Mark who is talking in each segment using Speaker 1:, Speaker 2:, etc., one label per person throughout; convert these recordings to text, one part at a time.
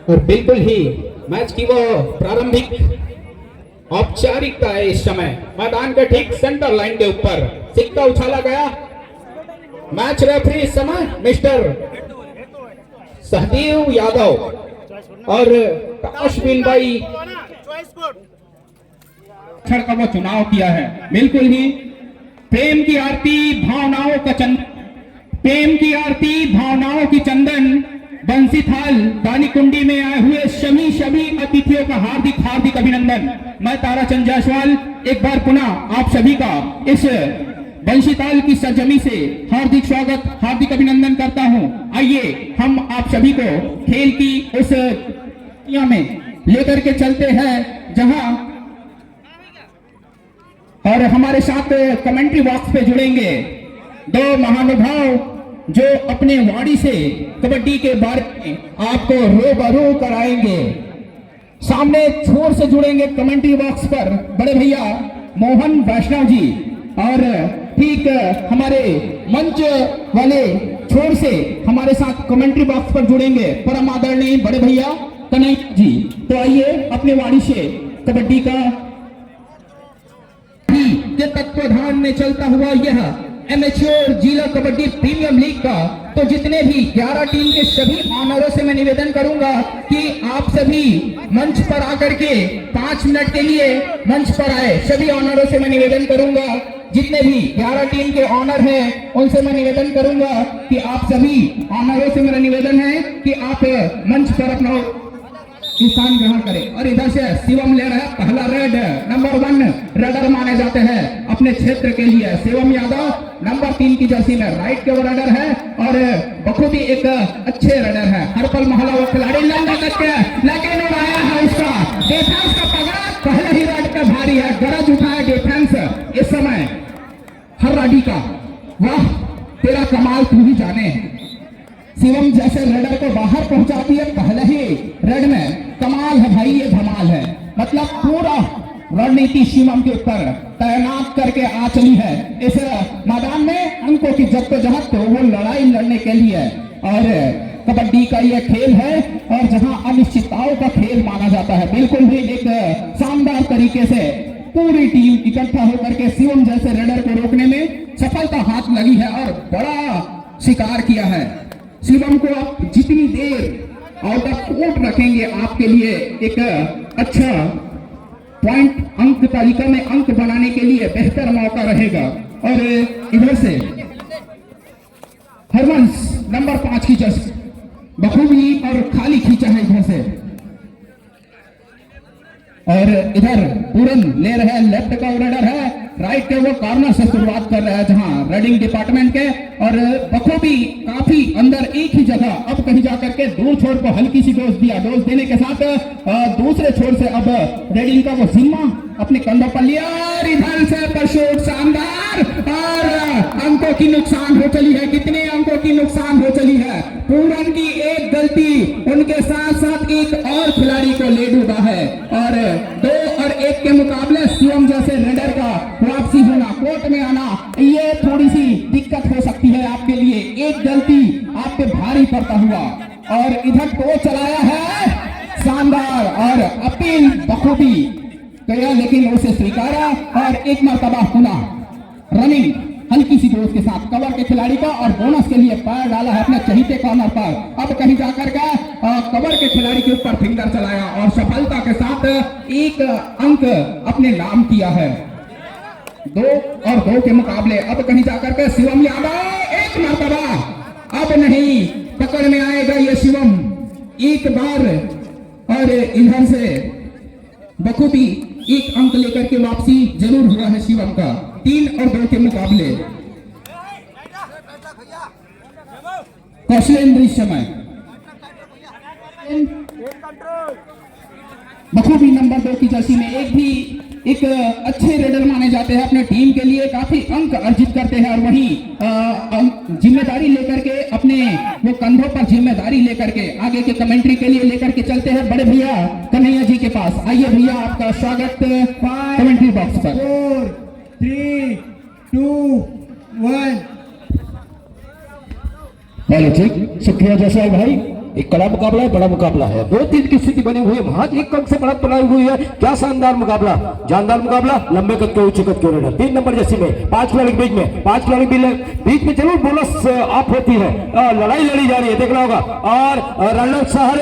Speaker 1: और बिल्कुल ही मैच की वो प्रारंभिक औपचारिकता है। इस समय मैदान के ठीक सेंटर लाइन के ऊपर सिक्का उछाला गया। मैच रेफरी इस समय मिस्टर सहदेव यादव और काशबिन भाई का वो चुनाव किया है। बिल्कुल ही प्रेम की आरती भावनाओं का चंदन, प्रेम की आरती भावनाओं की चंदन बंसी थाल दानी कुंडी में आए हुए सभी अतिथियों का हार्दिक हार्दिक अभिनंदन। मैं ताराचंद जायसवाल एक बार पुनः आप सभी का इस बंशीताल की सरजमी से हार्दिक स्वागत हार्दिक अभिनंदन करता हूं। आइए हम आप सभी को खेल की उस में लेकर के चलते हैं जहां और हमारे साथ कमेंट्री बॉक्स पे जुड़ेंगे दो महानुभाव जो अपने वाणी से कबड्डी के बारे में आपको रूबरू कराएंगे। सामने छोर से जुड़ेंगे कमेंट्री बॉक्स पर बड़े भैया मोहन वैष्णव जी और ठीक हमारे मंच वाले छोर से हमारे साथ कमेंट्री बॉक्स पर जुड़ेंगे परम आदरणीय बड़े भैया कन्हैया जी। तो आइए अपने वाणी से कबड्डी का के तत्वाधान में चलता हुआ यह एमेच्योर जिला कबड्डी प्रीमियम लीग का तो जितने भी 11 टीम के सभी ऑनरों से मैं निवेदन करूंगा कि आप सभी मंच पर आकर के 5 मिनट के लिए मंच पर आए। सभी ऑनरों से मैं निवेदन करूंगा, जितने भी 11 टीम के ऑनर हैं उनसे मैं निवेदन करूंगा कि आप सभी ऑनरों से मेरा निवेदन है कि आप मंच पर अपना स्थान ग्रहण करें। और इधर से शिवम ले रहा है पहला रेड, नंबर 1 रेडर माने जाते हैं अपने क्षेत्र के लिए शिवम यादव नंबर 3 की जर्सी में राइट के वो रेडर है और बखूबी एक अच्छे रेडर है। हर पल मोहल्ला वो खिलाड़ी लंबा करके लेकिन उड़ाया है उसका डिफेंस का पगड़ा पहले ही रेड का भारी है, गरज उठाया डिफेंस इस समय हर राडी का। वाह तेरा कमाल तू ही जाने। शिवम जैसे रेडर को बाहर पहुंचाती है पहले ही रेड में, कमाल है भाई, ये धमाल है। मतलब पूरा रणनीति शिवम के ऊपर तैनात करके आ चली है इस मैदान में अंकों की जद्दोजहद तो वो लड़ाई लड़ने के लिए। और कबड्डी का ये खेल है और जहां अनिश्चितताओं का खेल माना जाता है। बिल्कुल भी एक शानदार तरीके से पूरी टीम इकट्ठा होकर के शिवम जैसे रेडर को रोकने में सफलता हाथ लगी है और बड़ा शिकार किया है। शिवम को आप जितनी देर आउट ऑफ कोर्ट रखेंगे आपके लिए एक अच्छा पॉइंट अंक तालिका में अंक बनाने के लिए बेहतर मौका रहेगा। और इधर से हरवंश नंबर 5 की जर्सी बखूबी और खाली खींचा है इधर से। और इधर पूरन ले रहे हैं लेफ्ट का रेडर है, राइट के वो कॉर्नर से शुरुआत कर रहा है जहां रेडिंग डिपार्टमेंट के। और बखूबी काफी अंदर एक ही जगह अब कहीं जाकर के दूर छोर को हल्की सी डोज दिया, डोज देने के साथ दूसरे छोर से अब रेडिंग का वो जिम्मा अपने कंधों पर लिया और इधर से परशोट शानदार और अंकों की नुकसान हो चली है। कितने अंकों की नुकसान हो चली है? पूरन की एक गलती उनके साथ साथ एक और खिलाड़ी को ले डूबा है और 2 और 1 के मुकाबले शिवम जैसे रेडर का वापसी होना, कोर्ट में आना, ये थोड़ी सी दिक्कत हो सकती है आपके लिए। एक गलती आप पे भारी पड़ता हुआ और इधर तो चलाया है शानदार और अपील बखूबी गया लेकिन उसे स्वीकारा और एक मरतबा पुनः रनिंग हल्की सी दोस्त के साथ कवर के खिलाड़ी का और बोनस के लिए पैर डाला है अपने चहीते कॉर्नर पर। अब कहीं जाकर के कवर के खिलाड़ी के ऊपर फिंगर चलाया और सफलता के साथ एक अंक अपने नाम किया है। 2 और 2 के मुकाबले अब कहीं जाकर के शिवम यादव एक मरतबा अब नहीं पकड़ में आएगा ये शिवम एक बार। और इधर से बखूबी एक अंक लेकर के वापसी जरूर हुआ है शिवम का 3 और 2 के मुकाबले। कौशलेंद्र समय बखूबी नंबर 2 की जर्सी में एक अच्छे रेडर माने जाते हैं, अपने टीम के लिए काफी अंक अर्जित करते हैं और वहीं जिम्मेदारी लेकर के अपने वो कंधों पर जिम्मेदारी लेकर के आगे के कमेंट्री के लिए लेकर के चलते हैं बड़े भैया कन्हैया जी के पास। आइए भैया आपका स्वागत कमेंट्री बॉक्स पर।
Speaker 2: 4 3 2 1
Speaker 1: चलो ठीक, शुक्रिया जयसवाल भाई।
Speaker 3: एक कड़ा मुकाबला है, बड़ा मुकाबला है। 2-3 की स्थिति बनी हुई है, महज एक अंक से बढ़त बनाई हुई है। क्या शानदार मुकाबला, जानदार मुकाबला, लंबे कद के ऊंचे कद के रेडर। 3 नंबर जर्सी में 5 खिलाड़ी के बीच में, 5 खिलाड़ी बीच में जरूर बोनस ऑफ होती है। लड़ाई लड़ी जा रही है, देखना होगा। और रनर शहर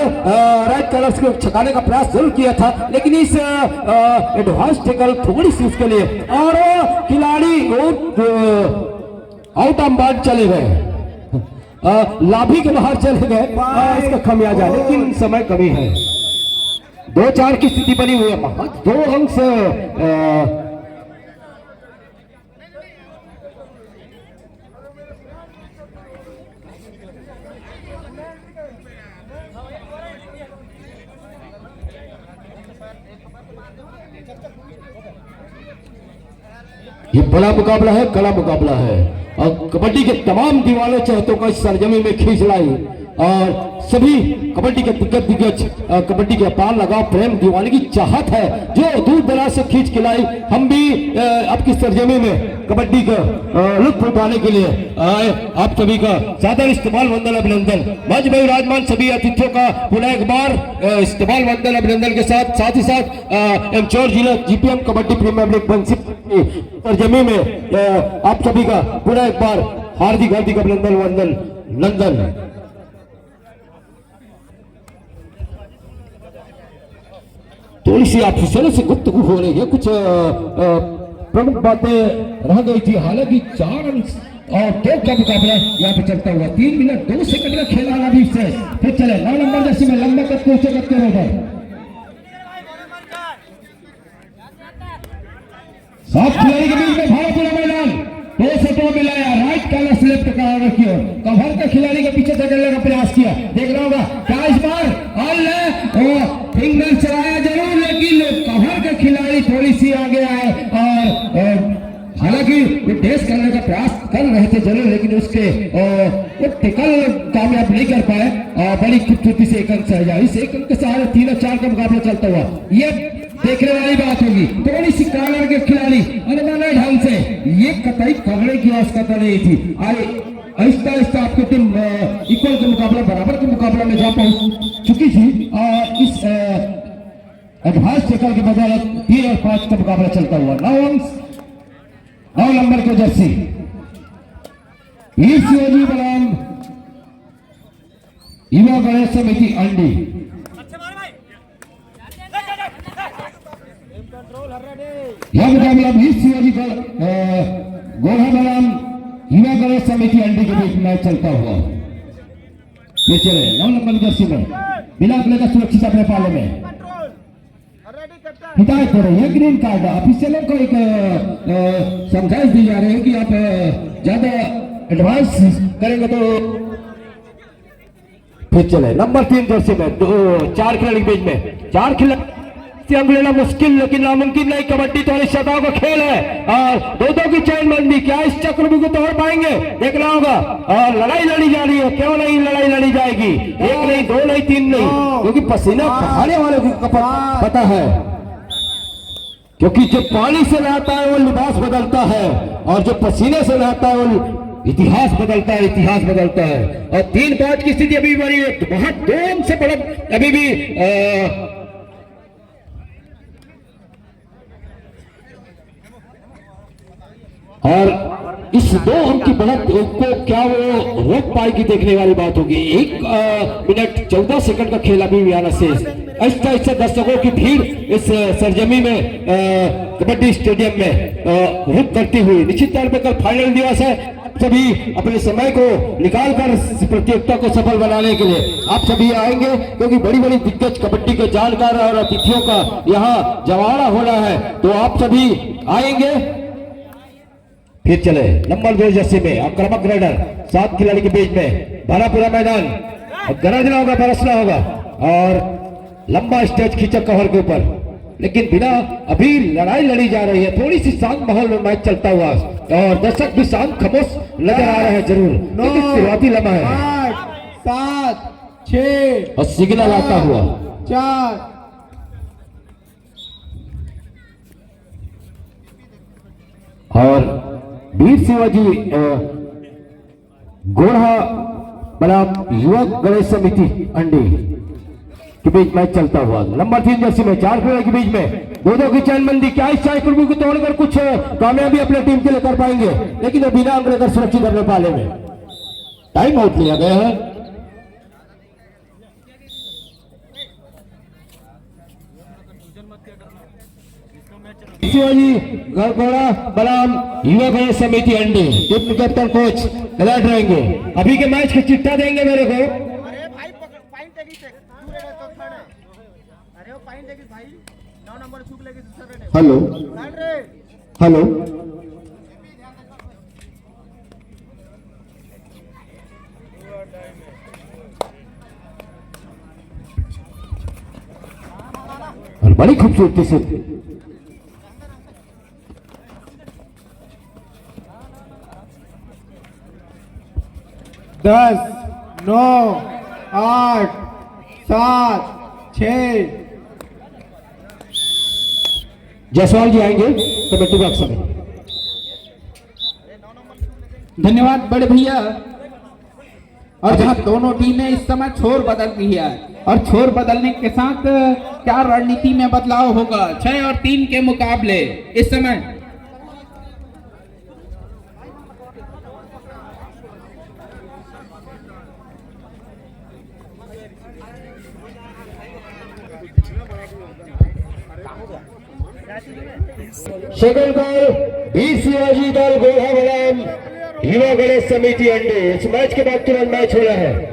Speaker 3: राइट कलर्स को छकाने का प्रयास जरूर किया था, लेकिन इस एडवांस टैकल थोड़ी सी उसके लिए, और खिलाड़ी आउट ऑफ बाउंड चले गए, लाभी के बाहर चले गए, इसका खमियाजा, लेकिन समय कमी है। 2-4 की स्थिति बनी हुई है, महज 2 अंक से ये बड़ा मुकाबला है, कड़ा मुकाबला है। और कबड्डी के तमाम दीवाने चाहतों को इस सरजमी में खींच लाई, और सभी कबड्डी के दिग्गज कबड्डी के अपार लगाव, प्रेम, दीवानगी, चाहत है जो दूर दराज से खींच के लाई। हम भी आपकी सरजमी में कबड्डी का लुत्फ उठाने के लिए आए। आप सभी का सादर इस्तेमाल वंदन अभिनंदन। मंच में विराजमान सभी अतिथियों का पुनः एक बार इस्तेमाल वंदन अभिनंदन के साथ ही एमच्योर जिला जीपीएम कबड्डी प्रीमियर लीग बंसी सरजमी में आप सभी का पुनः एक बार हार्दिक अभिनंदन वंदन नंदन। थोड़ी सी ऑफिसरों से गुफ्तगू हो रही है, कुछ प्रमुख बातें रह गई थी। हालांकि 4 अंक और 2 का मुकाबला यहाँ पे चलता हुआ 3 मिनट 2 सेकंड का खेल आना भी से फिर चले। 9 नंबर जैसी में लंबा कद ऊंचे कद के रोडर, 7 खिलाड़ी के बीच में भाड़ा पूरा मैदान, 2 से 2 मिलाया, राइट कॉलर से लेफ्ट कॉलर की ओर, कवर का खिलाड़ी के पीछे धकेलने का प्रयास किया। देख रहा होगा क्या इस बार फिंगर चलाया जरूर, लेकिन कवर का खिलाड़ी थोड़ी सी आगे आए, और हालांकि वो टेस्ट करने का प्रयास कर रहे थे जरूर, लेकिन उसके वो टिकल कामयाब नहीं कर पाए। बड़ी खूबसूरती से 1 अंक से जाए। इस 1 अंक के सहारे 3 और 4 का मुकाबला चलता हुआ, ये देखने वाली बात होगी। थोड़ी सी कॉलर के खिलाड़ी अनमाने ढंग से, ये कतई कवड़े की आवश्यकता नहीं थी। आहिस्ता आहिस्ता आपकी टीम इक्वल के मुकाबला, बराबर के मुकाबला में जा पहुंच चुकी थी, और इस एडवांस टैकल के बजाय 3 और 5 का मुकाबला चलता हुआ। 9 नंबर के जर्सी शिवाजी बलराम युवा गणेश समिति अंडी, यह मुकाबला भी शिवाजी गोढ़ा बलराम युवा गणेश समिति अंडी के बीच में चलता हुआ। ये चले 9 नंबर जर्सी में बिना प्ले का सुरक्षित अपने पाले में हिदायत हो रही है। ग्रीन कार्ड ऑफिशियलों को एक समझाइश दी जा रही है कि आप ज्यादा एडवांस करेंगे तो। फिर चले नंबर 3 जर्सी में 4 खिलाड़ी के बीच में, 4 खिलाड़ी अंक लेना मुश्किल लेकिन नामुमकिन नहीं। कबड्डी तो निश्चितताओं का खेल है, और 2-2 की चैनबंदी, क्या इस चक्रव्यूह को तोड़ पाएंगे, देखना होगा। और लड़ाई लड़ी जा रही है, क्यों नहीं लड़ाई लड़ी जाएगी, 1 नहीं 2 नहीं 3 नहीं, क्योंकि पसीना बहाने वाले को पता है, क्योंकि जो पानी से नहाता है वो लिबास बदलता है, और जो पसीने से नहाता है वो इतिहास बदलता है, इतिहास बदलता है। और 3-5 की स्थिति अभी बनी है, बहुत 2 अंक से बड़ा अभी भी और इस 2 अंक की बढ़त को क्या वो रोक पाएगी, देखने वाली बात होगी। 1 मिनट 14 सेकंड का खेल अभी भी आना शेष। ऐसा दर्शकों की भीड़ इस सरजमी में कबड्डी स्टेडियम में रुक करती हुई। निश्चित तौर पर कल फाइनल दिवस है, सभी अपने समय को निकालकर इस प्रतियोगिता को सफल बनाने के लिए आप सभी आएंगे, क्योंकि बड़ी बड़ी दिग्गज कबड्डी के जानकार और अतिथियों का यहाँ जमावड़ा होना है, तो आप सभी आएंगे। फिर चले नंबर 2 जर्सी में आक्रामक रेडर, 7 खिलाड़ी के बीच में भरा पूरा मैदान, गरजना होगा, बरसना होगा, और लंबा स्टेज खींचा कवर के ऊपर, लेकिन बिना अभी लड़ाई लड़ी जा रही है। थोड़ी सी शांत माहौल में मैच चलता हुआ, और दर्शक भी शांत खामोश नजर आ रहे हैं जरूर, लेकिन शुरुआती लम्हा है।
Speaker 2: 8 7 6
Speaker 3: और सिग्नल आता हुआ
Speaker 2: 4
Speaker 3: और वीर शिवाजी गोढ़ा बनाम युवक गणेश समिति अंडी के बीच मैच चलता हुआ। नंबर 3 जर्सी में 4 खिलाड़ी के बीच में दोनों की चैनबंदी, क्या इस चाय कुर्बी को तोड़कर कुछ कामयाबी अपने टीम के लिए कर पाएंगे, लेकिन बिना अंक लेकर सुरक्षित अपने पाले में टाइम आउट लिया गया है। शिवाजी गड़गड़ा बनाम युवा गणेश समिति अंडी टीम कैप्टन कोच अलर्ट रहेंगे। अभी के मैच का चिट्ठा देंगे मेरे को।
Speaker 4: अरे भाई पाइन टेगी से दूर है तो खड़े। अरे वो पाइन टेगी भाई 9 नंबर छूक लेगी दूसरे ने।
Speaker 3: हेलो हेलो और बड़ी खूबसूरती से
Speaker 2: 10, 9, 8, 7, 6।
Speaker 3: जायसवाल जी आएंगे कमेटी बॉक्स में।
Speaker 1: धन्यवाद बड़े भैया। और जहां दोनों टीमें इस समय छोर बदल रही है, और छोर बदलने के साथ क्या रणनीति में बदलाव होगा 6 और 3 के मुकाबले इस समय।
Speaker 3: सेकंड बॉल बीर शिवाजी दल गोहा बनाम युवा गणेश समिति अंडे। इस मैच के बाद तुरंत मैच हो रहा है।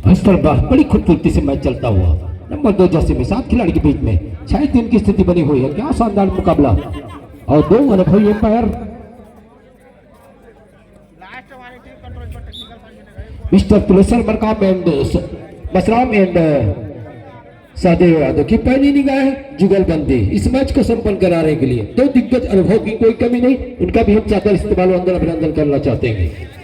Speaker 3: इस पर बड़ी खूबसूरती से मैच चलता हुआ। नंबर 2 जर्सी में 7 खिलाड़ी के बीच में 6-3 की स्थिति बनी हुई है। क्या शानदार मुकाबला और 2 अनुभवी umpire mister Tulsan Markam and Basram and Sahdev Yadav की पहली निगाह जुगलबंदी इस मैच को संपन्न कराने के लिए 2 दिग्गज अनुभव की कोई कमी नहीं, उनका भी हम चाहकर इस्तेमाल अंदर अभिनंदन करना चाहते हैं।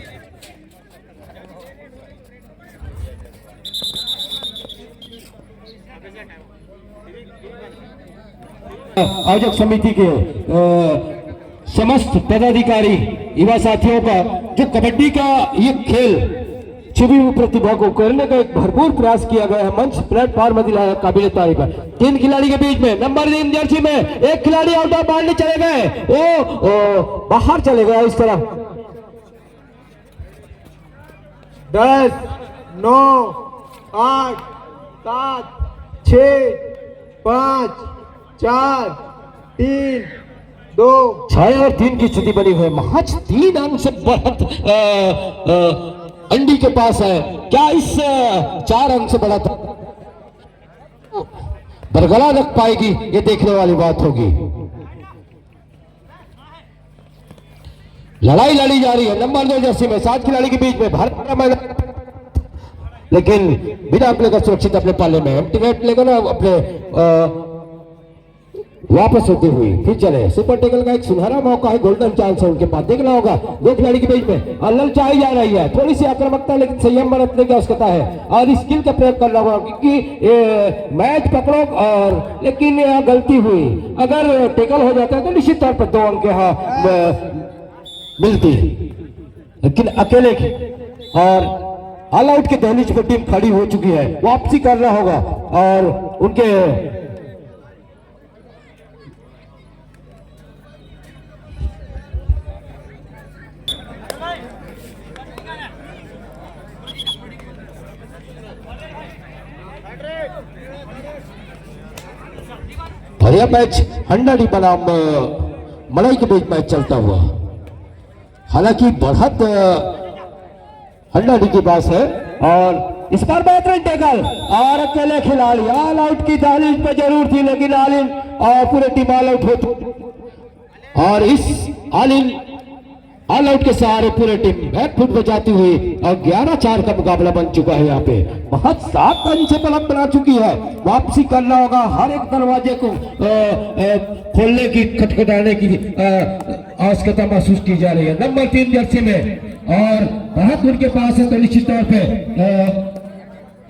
Speaker 3: आयोजक समिति के समस्त पदाधिकारी युवा साथियों का जो कबड्डी का ये खेल छुपी हुई प्रतिभा को करने का एक भरपूर प्रयास किया गया है, मंच प्लेटफॉर्म दिलाया, काबिल तारीफ है। 3 खिलाड़ी के बीच में नंबर 3 जर्सी में एक खिलाड़ी आउट ऑफ बाउंड्री चले गए, वो बाहर चले गया। इस तरह
Speaker 2: 10, 9, 8, 7, 6, 5, 4, 3, 2।
Speaker 3: 6 और 3 की स्थिति बनी हुई है। महज 3 अंक से बढ़त अंडी के पास है। क्या इस 4 अंक से बढ़त बरकरार रख पाएगी, ये देखने वाली बात होगी। लड़ाई लड़ी जा रही है नंबर 2 जर्सी में 7 खिलाड़ी के बीच में भारत का मैदान, लेकिन बिना अपने का सुरक्षित अपने पाले में एम्प्टी नेट लेकर अपने वापस होती हुई फिर चले। सुपर टेकल का एक सुनहरा मौका है, गोल्डन चांस है उनके पास, देखना होगा 2 खिलाड़ी के बीच में ललचाई जा रही है, थोड़ी सी आक्रामकता लेकिन संयम बरतने की आवश्यकता है और स्किल का प्रयोग करना होगा, क्योंकि मैच पकड़ो और लेकिन यहाँ गलती हुई, अगर टेकल हो जाता है तो निश्चित तौर पर 2 अंक यहाँ मिलती, लेकिन अकेले की और ऑल आउट के दहलीज पर टीम खड़ी हो चुकी है, वापसी करना होगा और उनके और यह मैच हंडाडी बनाम मलाई के बीच मैच चलता हुआ। हालांकि बढ़त हंडाडी के पास है और इस पर बेहतरीन टैकल और अकेले खिलाड़ी ऑल आउट की दहलीज पे जरूर थी, लेकिन आलिन और पूरे टीम ऑल आउट हो और इस आलिन ऑल आउट के सहारे पूरे टीम बैकफुट बजाती हुई और 11-4 का मुकाबला बन चुका है। यहाँ पे बहुत 7 रन से बलम बना चुकी है। वापसी करना होगा, हर एक दरवाजे को खोलने की, खटखटाने की आवश्यकता महसूस की जा रही है। नंबर 3 जर्सी में और बहुत उनके पास है, तो निश्चित तौर पे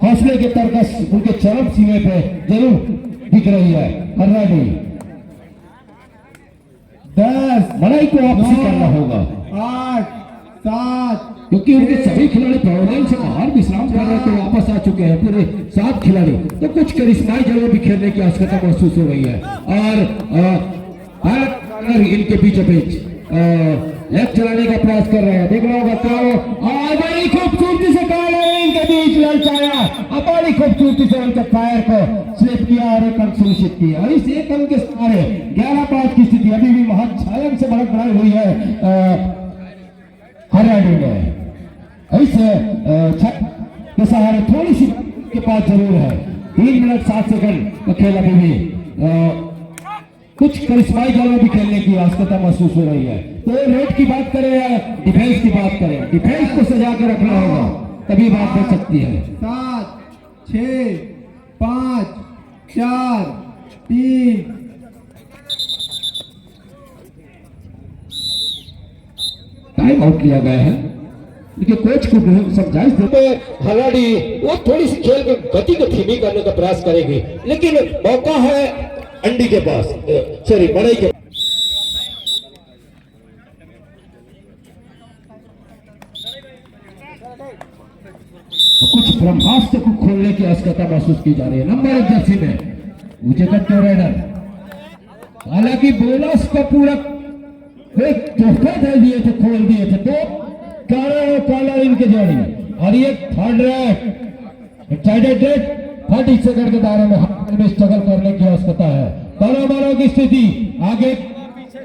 Speaker 3: हौसले के तरकस उनके चरम सीमे पे जरूर दिख रही है। हर्राडी
Speaker 2: 10
Speaker 3: लड़ाई को वापसी करना होगा
Speaker 2: 8 7
Speaker 3: क्योंकि उनके सभी खिलाड़ी प्रावधान से बाहर विश्राम कर रहे थे, वापस आ चुके हैं पूरे 7 खिलाड़ी। तो कुछ करिश्माई जगह भी खेलने की आवश्यकता महसूस हो रही है। और इनके बीचों बीच लेफ्ट चलाने का प्रयास कर रहे हैं। देख रहा होगा तो बड़ी खूबसूरती से इनके बीच ललचाया और बड़ी खूबसूरती से उनके फायर को स्लिप किया और एक अंक सुनिश्चित किया। और इस एक अंक के सहारे 11-5 की स्थिति अभी भी बहुत 6 अंक से बढ़त बढ़ाई हुई है हरियाणा में। इस छत के सहारे थोड़ी सी के पास जरूर है। 3 मिनट 7 सेकंड का खेल अभी भी कुछ करिश्माई जगह भी खेलने की आवश्यकता महसूस हो रही है। तो रेड की बात करें या डिफेंस की बात करें, डिफेंस को सजा के रखना होगा, तभी बात बन सकती है।
Speaker 2: 7 6 5 4 3
Speaker 3: टाइम आउट किया गया है। देखिए कोच को समझाइश देते हलाड़ी वो थोड़ी सी खेल की गति को धीमी करने का प्रयास करेगी, लेकिन मौका है अंडी के पास, सॉरी बड़ाई के। कुछ ब्रह्मास्त्र को खोलने की आवश्यकता महसूस की जा रही है। नंबर 1 जर्सी में ऊंचे कद के राइडर, हालांकि बोनस का पूरा एक तोहफा दे दिए थे, खोल दिए थे। तो काला इनके जोड़ी और ये third red sided red 30 second के दायरे में स्ट्रगल करने की आवश्यकता है। दोनों की स्थिति आगे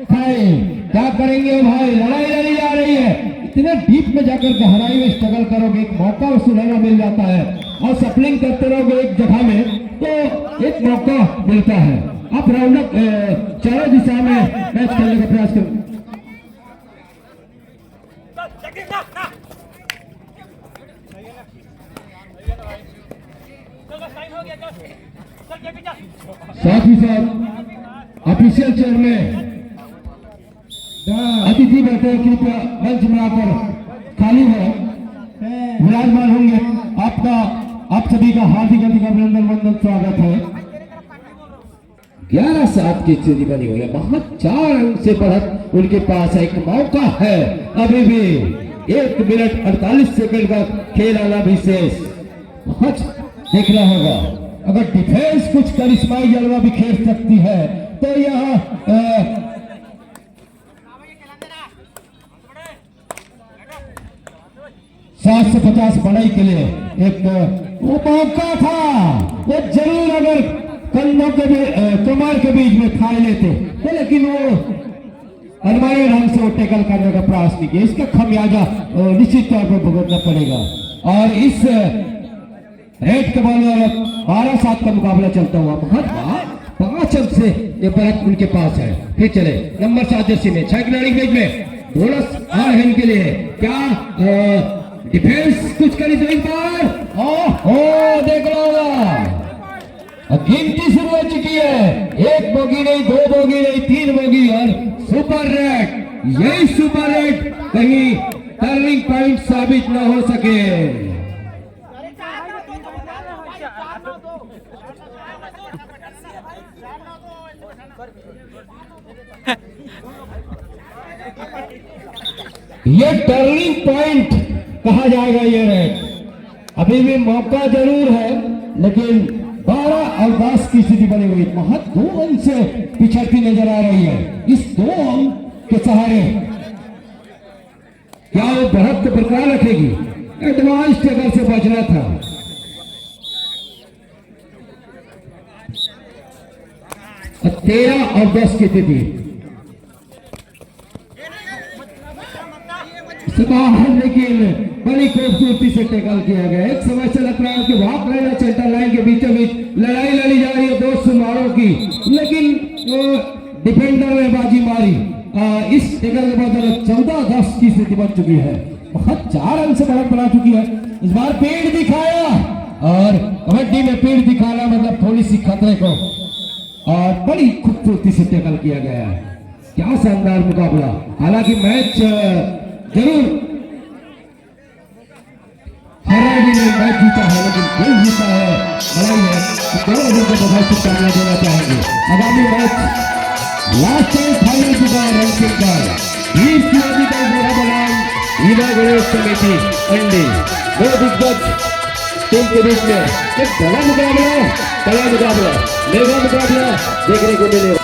Speaker 3: क्या करेंगे भाई, लड़ाई लड़ी जा रही है। इतने डीप में जाकर गहराई में स्ट्रगल करोगे, एक मौका सुनहरा मिल जाता है और सप्लिंग करते रहोगे एक जगह में तो एक मौका मिलता है। आप राउंड अप चारों दिशा में मैच खेलने का प्रयास करो। साथ ही साथ ऑफिशियल चेयर में अतिथि बैठे कृपया मंच में आकर खाली है विराजमान होंगे। आप सभी का हार्दिक अभिनंदन वंदन स्वागत है। 11-7 की स्थिति बनी हुई है। बहुत 4 अंक से बढ़त उनके पास है, एक मौका है अभी भी। 1 मिनट 48 सेकंड का खेल आना भी शेष। बहुत देखना होगा, अगर डिफेंस कुछ करिश्माई जलवा बिखेर सकती है तो यह 60 से 50 बढ़ाई के लिए एक वो मौका था, वो जरूर अगर कंधों के कमर के बीच में खा लेते तो, लेकिन वो अनमानी ढंग से वो टेकल करने का प्रयास नहीं किया। इसका खमियाजा निश्चित तौर पर भुगतना पड़ेगा। और इस रेड के बॉल 12-7 का मुकाबला चलता हुआ बहुत 5 अंक से ये बढ़त उनके पास है। फिर चले नंबर 7 जर्सी में 6 खिलाड़ी बीच में बोनस आ रहे इनके लिए। क्या डिफेंस कुछ करी तो इस बार ओह देख लो गिनती शुरू हो चुकी है। 1 बोगी नहीं, 2 बोगी नहीं, 3 बोगी और सुपर रेड। यही सुपर रेड कहीं टर्निंग पॉइंट साबित न हो सके। ये टर्निंग पॉइंट कहा जाएगा। ये रेड अभी भी मौका जरूर है, लेकिन 12 और 10 की स्थिति बनी हुई। बहुत 2 अंक से पिछड़ती नजर आ रही है। इस 2 अंक के सहारे क्या वो बढ़त को बरकरार रखेगी? एडवांस टैकल से बचना था। और 13 और 10 की स्थिति लेकिन बड़ी खूबसूरती से टैकल किया गया। एक समय से लग रहा है कि वहां लाइन सेंटर लाइन के बीचों बीच लड़ाई लड़ी जा रही है 2 सुमारों की, लेकिन डिफेंडर ने बाजी मारी इस टेकल के बाद 14-10 की स्थिति बन चुकी है। बहुत 4 रन से बढ़त बना चुकी है। इस बार पेड़ दिखाया और कबड्डी में पेड़ दिखाना मतलब थोड़ी सी खतरे को और बड़ी खूबसूरती से टैकल किया गया है। क्या शानदार मुकाबला। हालांकि मैच जरूर हरियाणा ने मैच जीता है लेकिन खेल जीता है बड़ाई है। दोनों को बधाई शुभकामनाएं देना चाहेंगे। आगामी मैच लास्ट टाइम फाइनल चुका है रैंकिंग का 20 की अधिकतम मेरा बनाम ईवा गणेश समिति अंडी दो दिग्गज टीम के बीच में एक बड़ा मुकाबला मेगा मुकाबला देखने को मिलेगा।